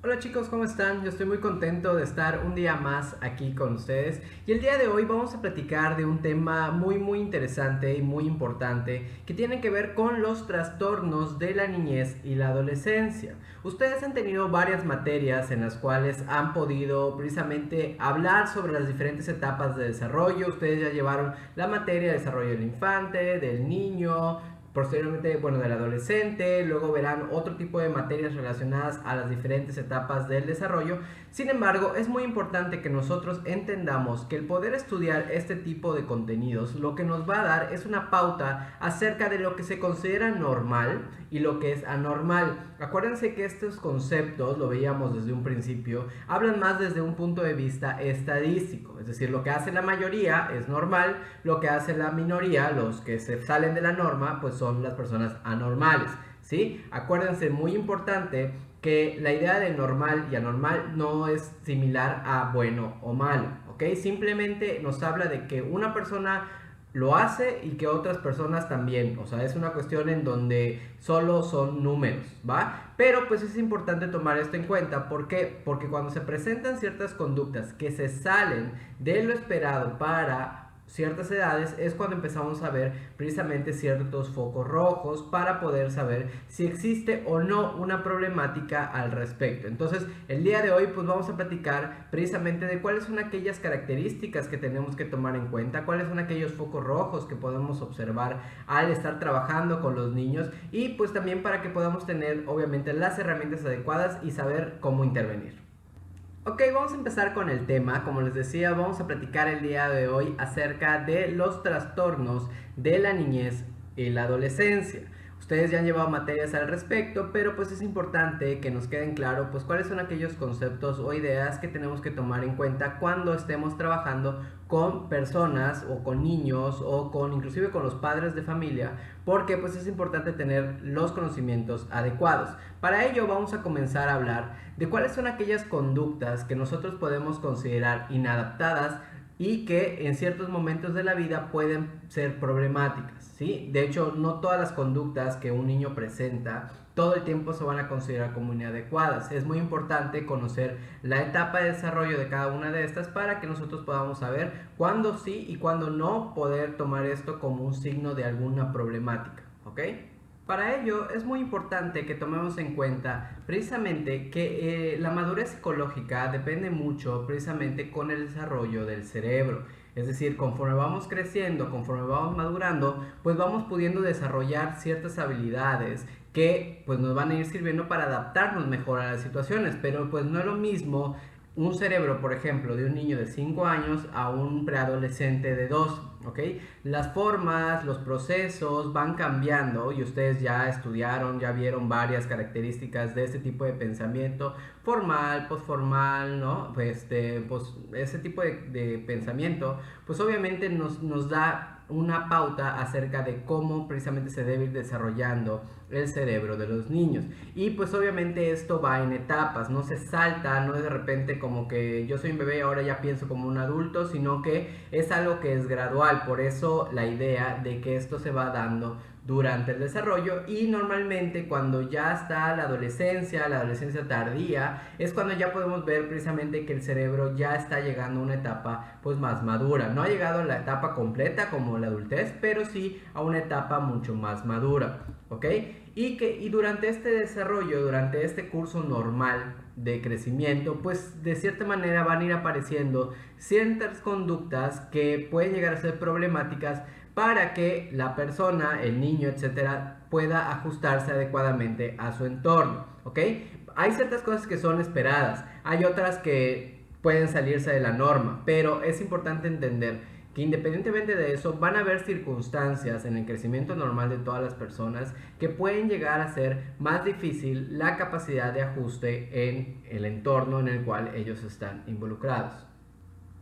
Hola chicos, ¿cómo están? Yo estoy muy contento de estar un día más aquí con ustedes y el día de hoy vamos a platicar de un tema muy interesante y muy importante que tiene que ver con los trastornos de la niñez y la adolescencia. Ustedes han tenido varias materias en las cuales han podido precisamente hablar sobre las diferentes etapas de desarrollo. Ustedes ya llevaron la materia de desarrollo del infante, del niño, posteriormente, bueno, del adolescente, luego verán otro tipo de materias relacionadas a las diferentes etapas del desarrollo. Sin embargo, es muy importante que nosotros entendamos que el poder estudiar este tipo de contenidos lo que nos va a dar es una pauta acerca de lo que se considera normal y lo que es anormal. Acuérdense que estos conceptos, lo veíamos desde un principio, hablan más desde un punto de vista estadístico, es decir, lo que hace la mayoría es normal, lo que hace la minoría, los que se salen de la norma, pues son las personas anormales, ¿sí? Acuérdense, muy importante, que la idea de normal y anormal no es similar a bueno o malo, ¿ok? Simplemente nos habla de que una persona lo hace y que otras personas también, o sea, es una cuestión en donde solo son números, ¿va? Pero pues es importante tomar esto en cuenta, ¿por qué? Porque cuando se presentan ciertas conductas que se salen de lo esperado para ciertas edades es cuando empezamos a ver precisamente ciertos focos rojos para poder saber si existe o no una problemática al respecto. Entonces, el día de hoy pues vamos a platicar precisamente de cuáles son aquellas características que tenemos que tomar en cuenta, cuáles son aquellos focos rojos que podemos observar al estar trabajando con los niños y pues también para que podamos tener obviamente las herramientas adecuadas y saber cómo intervenir. Ok, vamos a empezar con el tema. Como les decía, vamos a platicar el día de hoy acerca de los trastornos de la niñez y la adolescencia. Ustedes ya han llevado materias al respecto, pero pues es importante que nos queden claro pues cuáles son aquellos conceptos o ideas que tenemos que tomar en cuenta cuando estemos trabajando con personas o con niños o con inclusive con los padres de familia, porque pues es importante tener los conocimientos adecuados. Para ello vamos a comenzar a hablar de cuáles son aquellas conductas que nosotros podemos considerar inadaptadas y que en ciertos momentos de la vida pueden ser problemáticas, ¿sí? De hecho, no todas las conductas que un niño presenta todo el tiempo se van a considerar como inadecuadas. Es muy importante conocer la etapa de desarrollo de cada una de estas para que nosotros podamos saber cuándo sí y cuándo no poder tomar esto como un signo de alguna problemática, ¿ok? Para ello es muy importante que tomemos en cuenta precisamente que la madurez psicológica depende mucho precisamente con el desarrollo del cerebro. Es decir, conforme vamos creciendo, conforme vamos madurando, pues vamos pudiendo desarrollar ciertas habilidades que pues nos van a ir sirviendo para adaptarnos mejor a las situaciones. Pero pues no es lo mismo un cerebro, por ejemplo, de un niño de 5 años a un preadolescente de 2, ¿ok? Las formas, los procesos van cambiando y ustedes ya estudiaron, ya vieron varias características de este tipo de pensamiento, formal, postformal, ¿no? Pues ese tipo de pensamiento, pues obviamente nos da una pauta acerca de cómo precisamente se debe ir desarrollando el cerebro de los niños. Y pues obviamente esto va en etapas, no se salta, no es de repente como que yo soy un bebé y ahora ya pienso como un adulto, sino que es algo que es gradual. Por eso la idea de que esto se va dando durante el desarrollo y normalmente cuando ya está la adolescencia tardía, es cuando ya podemos ver precisamente que el cerebro ya está llegando a una etapa pues más madura. No ha llegado a la etapa completa como la adultez, pero sí a una etapa mucho más madura, ¿ok? Y durante este desarrollo, durante este curso normal de crecimiento, pues de cierta manera van a ir apareciendo ciertas conductas que pueden llegar a ser problemáticas para que la persona, el niño, etcétera, pueda ajustarse adecuadamente a su entorno, ¿ok? Hay ciertas cosas que son esperadas, hay otras que pueden salirse de la norma, pero es importante entender que independientemente de eso van a haber circunstancias en el crecimiento normal de todas las personas que pueden llegar a ser más difícil la capacidad de ajuste en el entorno en el cual ellos están involucrados.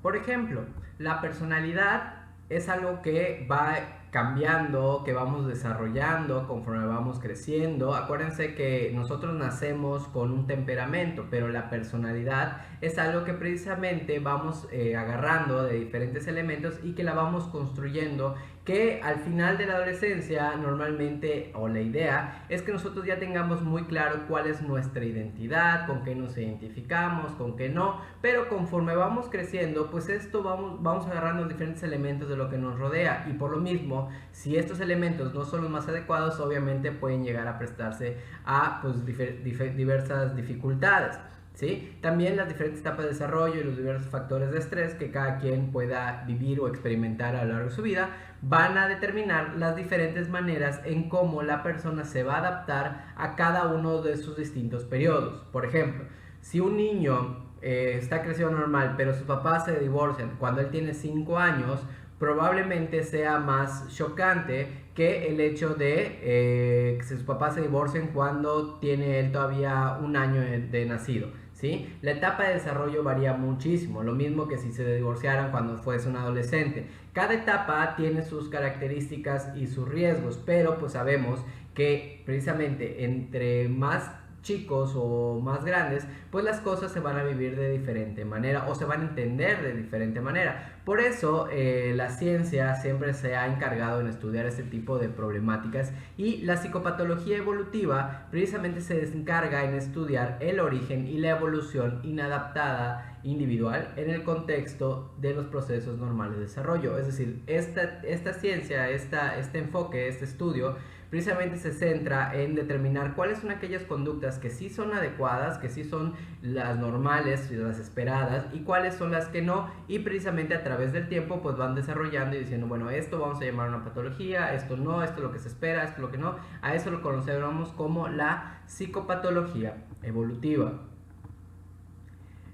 Por ejemplo, la personalidad es algo que va cambiando, que vamos desarrollando conforme vamos creciendo. Acuérdense que nosotros nacemos con un temperamento, pero la personalidad es algo que precisamente vamos agarrando de diferentes elementos y que la vamos construyendo que al final de la adolescencia normalmente, o la idea, es que nosotros ya tengamos muy claro cuál es nuestra identidad, con qué nos identificamos, con qué no, pero conforme vamos creciendo, pues esto vamos agarrando diferentes elementos de lo que nos rodea, y por lo mismo, si estos elementos no son los más adecuados, obviamente pueden llegar a prestarse a pues, diversas dificultades. ¿Sí? También las diferentes etapas de desarrollo y los diversos factores de estrés que cada quien pueda vivir o experimentar a lo largo de su vida van a determinar las diferentes maneras en cómo la persona se va a adaptar a cada uno de sus distintos periodos. Por ejemplo, si un niño está creciendo normal, pero sus papás se divorcian cuando él tiene 5 años, probablemente sea más chocante que el hecho de que sus papás se divorcien cuando tiene él todavía 1 año de nacido. ¿Sí? La etapa de desarrollo varía muchísimo, lo mismo que si se divorciaran cuando fuese un adolescente. Cada etapa tiene sus características y sus riesgos, pero pues sabemos que precisamente entre más chicos o más grandes, pues las cosas se van a vivir de diferente manera o se van a entender de diferente manera. Por eso la ciencia siempre se ha encargado en estudiar este tipo de problemáticas, y la psicopatología evolutiva precisamente se encarga en estudiar el origen y la evolución inadaptada individual en el contexto de los procesos normales de desarrollo. Es decir, esta ciencia, este enfoque, este estudio precisamente se centra en determinar cuáles son aquellas conductas que sí son adecuadas, que sí son las normales y las esperadas, y cuáles son las que no, y precisamente a través del tiempo pues van desarrollando y diciendo, bueno, esto vamos a llamar una patología, esto no, esto es lo que se espera, esto es lo que no. A eso lo conocemos como la psicopatología evolutiva.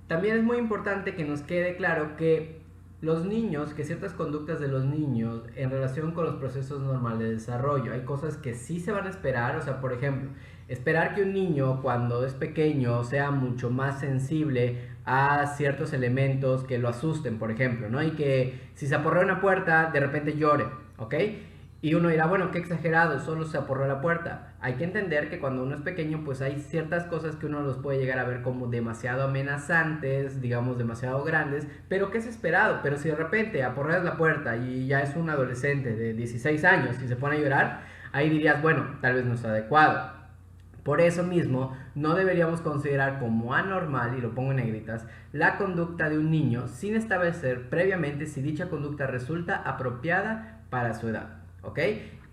También es muy importante que nos quede claro que los niños, que ciertas conductas de los niños en relación con los procesos normales de desarrollo, hay cosas que sí se van a esperar. O sea, por ejemplo, esperar que un niño cuando es pequeño sea mucho más sensible a ciertos elementos que lo asusten, por ejemplo, ¿no? Y que si se aporrea una puerta, de repente llore, ¿ok? Y uno dirá, bueno, qué exagerado, solo se aporreó la puerta. Hay que entender que cuando uno es pequeño, pues hay ciertas cosas que uno los puede llegar a ver como demasiado amenazantes, digamos demasiado grandes, pero que es esperado. Pero si de repente aporreas la puerta y ya es un adolescente de 16 años y se pone a llorar, ahí dirías, bueno, tal vez no es adecuado. Por eso mismo, no deberíamos considerar como anormal, y lo pongo en negritas, la conducta de un niño sin establecer previamente si dicha conducta resulta apropiada para su edad. ¿Ok?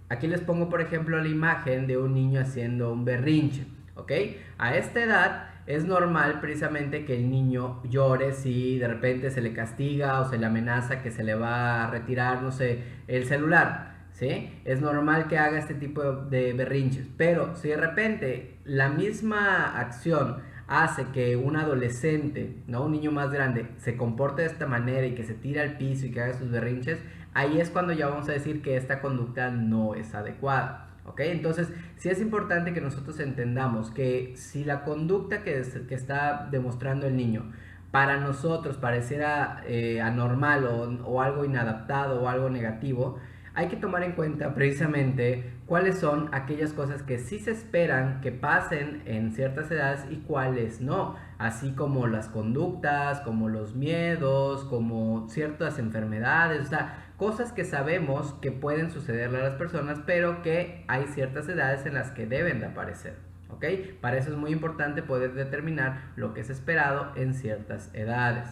Aquí les pongo, por ejemplo, la imagen de un niño haciendo un berrinche. ¿Ok? A esta edad es normal precisamente que el niño llore si de repente se le castiga o se le amenaza que se le va a retirar, no sé, el celular. ¿Sí? Es normal que haga este tipo de berrinches. Pero si de repente la misma acción hace que un adolescente, ¿no? Un niño más grande, se comporte de esta manera y que se tire al piso y que haga sus berrinches, ahí es cuando ya vamos a decir que esta conducta no es adecuada. ¿Ok? Entonces, sí es importante que nosotros entendamos que si la conducta que está demostrando el niño para nosotros pareciera anormal o algo inadaptado o algo negativo, hay que tomar en cuenta precisamente cuáles son aquellas cosas que sí se esperan que pasen en ciertas edades y cuáles no, así como las conductas, como los miedos, como ciertas enfermedades, o sea, cosas que sabemos que pueden sucederle a las personas, pero que hay ciertas edades en las que deben de aparecer. ¿Ok? Para eso es muy importante poder determinar lo que es esperado en ciertas edades.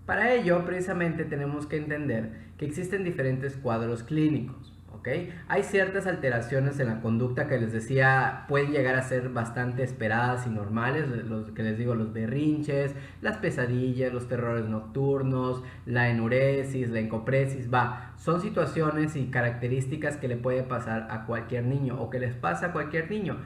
Para ello, precisamente tenemos que entender que existen diferentes cuadros clínicos, ¿ok? Hay ciertas alteraciones en la conducta que les decía pueden llegar a ser bastante esperadas y normales, los que les digo, los berrinches, las pesadillas, los terrores nocturnos, la enuresis, la encopresis, son situaciones y características que le puede pasar a cualquier niño o que les pasa a cualquier niño,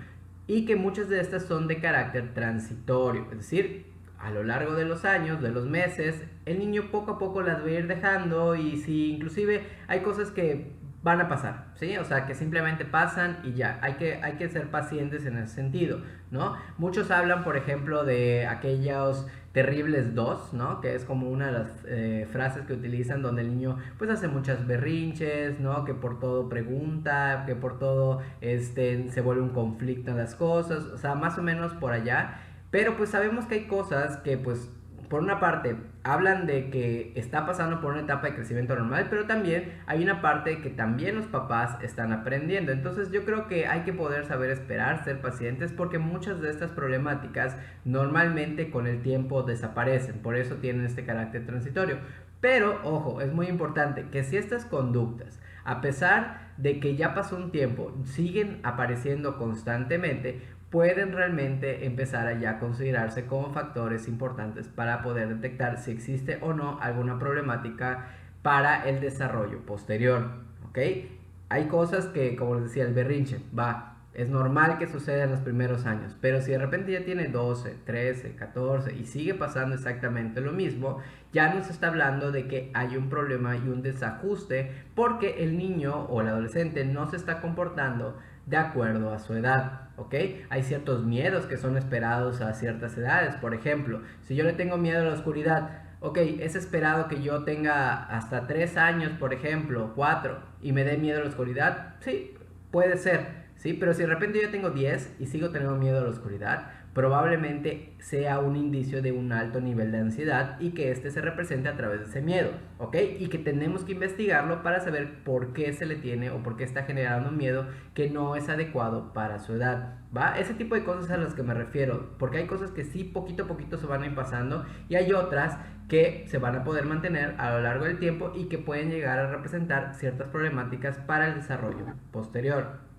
y que muchas de estas son de carácter transitorio, es decir, a lo largo de los años, de los meses, el niño poco a poco las va a ir dejando, y si inclusive hay cosas que van a pasar, ¿sí? O sea, que simplemente pasan y ya, hay que ser pacientes en ese sentido, ¿no? Muchos hablan, por ejemplo, de aquellos terribles dos, ¿no? Que es como una de las frases que utilizan, donde el niño pues hace muchas berrinches, ¿no? Que por todo pregunta, que por todo se vuelve un conflicto en las cosas, o sea, más o menos por allá. Pero pues sabemos que hay cosas que pues por una parte, hablan de que está pasando por una etapa de crecimiento normal, pero también hay una parte que también los papás están aprendiendo. Entonces yo creo que hay que poder saber esperar, ser pacientes, porque muchas de estas problemáticas normalmente con el tiempo desaparecen, por eso tienen este carácter transitorio. Pero, ojo, es muy importante que si estas conductas, a pesar de que ya pasó un tiempo, siguen apareciendo constantemente, pueden realmente empezar a ya considerarse como factores importantes para poder detectar si existe o no alguna problemática para el desarrollo posterior, ¿ok? Hay cosas que, como les decía, el berrinche, es normal que suceda en los primeros años, pero si de repente ya tiene 12, 13, 14 y sigue pasando exactamente lo mismo, ya nos está hablando de que hay un problema y un desajuste porque el niño o el adolescente no se está comportando de acuerdo a su edad, ¿ok? Hay ciertos miedos que son esperados a ciertas edades. Por ejemplo, si yo le tengo miedo a la oscuridad, ok, es esperado que yo tenga hasta 3 años, por ejemplo, 4, y me dé miedo a la oscuridad. Sí, puede ser, ¿sí? Pero si de repente yo tengo 10 y sigo teniendo miedo a la oscuridad, probablemente sea un indicio de un alto nivel de ansiedad y que este se represente a través de ese miedo, ¿ok? Y que tenemos que investigarlo para saber por qué se le tiene o por qué está generando un miedo que no es adecuado para su edad, ¿va? Ese tipo de cosas a las que me refiero, porque hay cosas que sí poquito a poquito se van a ir pasando y hay otras que se van a poder mantener a lo largo del tiempo y que pueden llegar a representar ciertas problemáticas para el desarrollo posterior.